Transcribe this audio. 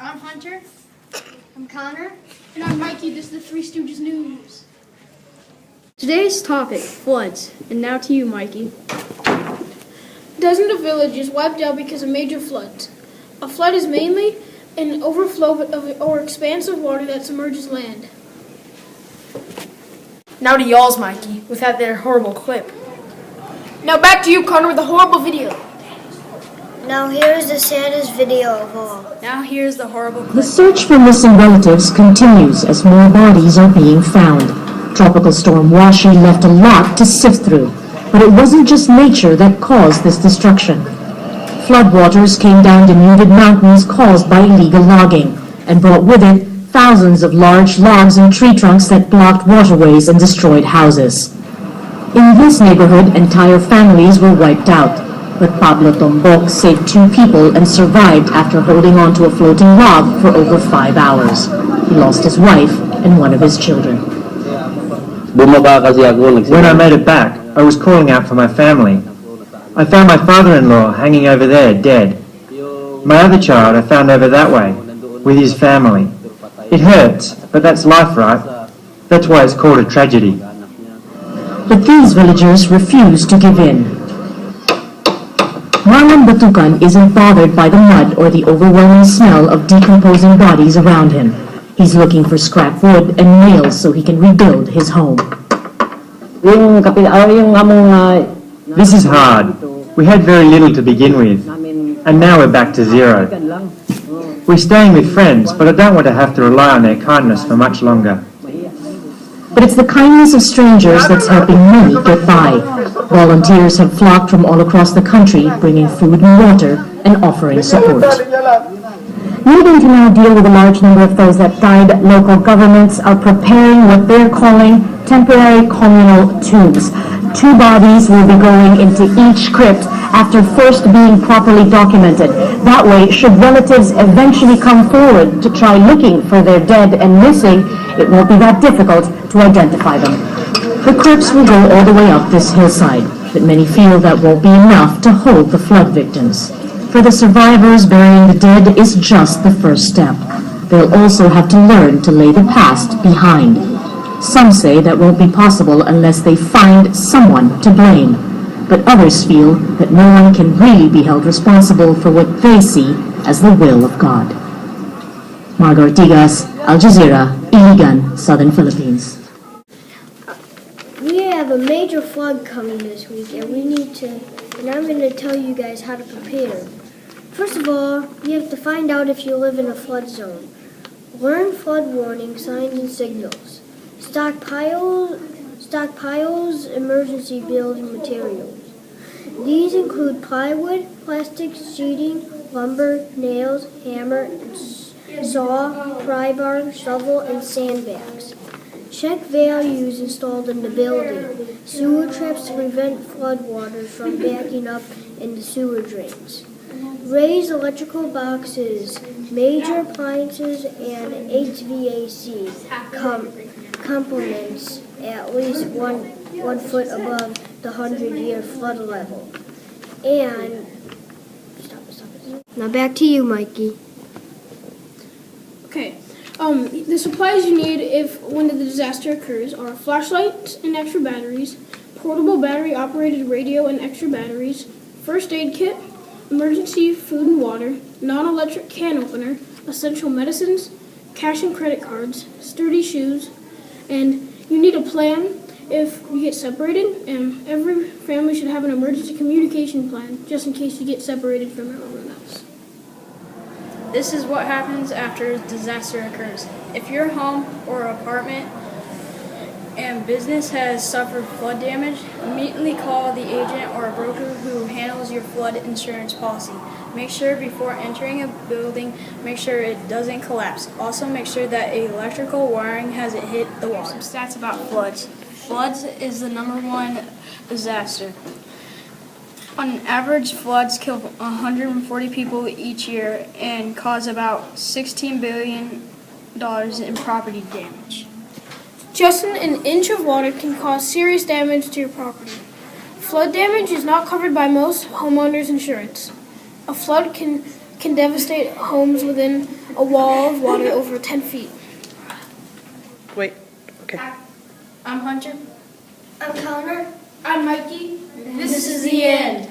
I'm Hunter. I'm Connor. And I'm Mikey. This is the Three Stooges News. Today's topic, floods. And now to you, Mikey. Dozens of villages wiped out because of major floods. A flood is mainly an overflow or expanse of water that submerges land. Now to y'all's, Mikey, with that there horrible clip. Now back to you, Connor, with the horrible video. Now here's the saddest video of all. Now here's the horrible clip. The search for missing relatives continues as more bodies are being found. Tropical storm Washi left a lot to sift through, but it wasn't just nature that caused this destruction. Floodwaters came down denuded mountains caused by illegal logging and brought with it thousands of large logs and tree trunks that blocked waterways and destroyed houses. In this neighborhood, entire families were wiped out, but Pablo Tombok saved 2 people and survived after holding on to a floating log for over 5 hours. He lost his wife and one of his children. When I made it back, I was calling out for my family. I found my father-in-law hanging over there, dead. My other child I found over that way, with his family. It hurts, but that's life, right? That's why it's called a tragedy. But these villagers refuse to give in. Marlon Batukan isn't bothered by the mud or the overwhelming smell of decomposing bodies around him. He's looking for scrap wood and nails so he can rebuild his home. This is hard. We had very little to begin with, and now we're back to zero. We're staying with friends, but I don't want to have to rely on their kindness for much longer. But it's the kindness of strangers that's helping many get by. Volunteers have flocked from all across the country, bringing food and water and offering support. Needing to now deal with a large number of those that died, local governments are preparing what they're calling temporary communal tombs. 2 bodies will be going into each crypt after first being properly documented. That way, should relatives eventually come forward to try looking for their dead and missing, it won't be that difficult to identify them. The crypts will go all the way up this hillside, but many feel that won't be enough to hold the flood victims. For the survivors, burying the dead is just the first step. They'll also have to learn to lay the past behind. Some say that won't be possible unless they find someone to blame. But others feel that no one can really be held responsible for what they see as the will of God. Margo Ortigas, Al Jazeera, Iligan, Southern Philippines. We have a major flood coming this week, and I'm going to tell you guys how to prepare. First of all, you have to find out if you live in a flood zone. Learn flood warning signs and signals. Stockpiles emergency building materials. These include plywood, plastic sheeting, lumber, nails, hammer, saw, pry bar, shovel, and sandbags. Check values installed in the building. Sewer traps to prevent floodwaters from backing up into sewer drains. Raise electrical boxes, major appliances, and HVAC components at least one foot above the 100-year flood level. And now back to you, Mikey. Okay. The supplies you need when the disaster occurs are flashlights and extra batteries, portable battery-operated radio and extra batteries, first aid kit, emergency food and water, non-electric can opener, essential medicines, cash and credit cards, sturdy shoes, and you need a plan if you get separated, and every family should have an emergency communication plan just in case you get separated from everyone else. This is what happens after a disaster occurs. If your home or apartment and business has suffered flood damage, immediately call the agent or a broker who handles your flood insurance policy. Make sure before entering a building, make sure it doesn't collapse. Also make sure that electrical wiring hasn't hit the wall. Some stats about floods. Floods is the #1 disaster. On average, floods kill 140 people each year and cause about $16 billion in property damage. Just an inch of water can cause serious damage to your property. Flood damage is not covered by most homeowners' insurance. A flood can devastate homes within a wall of water over 10 feet. Wait. Okay. I'm Hunter. I'm Connor. I'm Mikey. This is the end.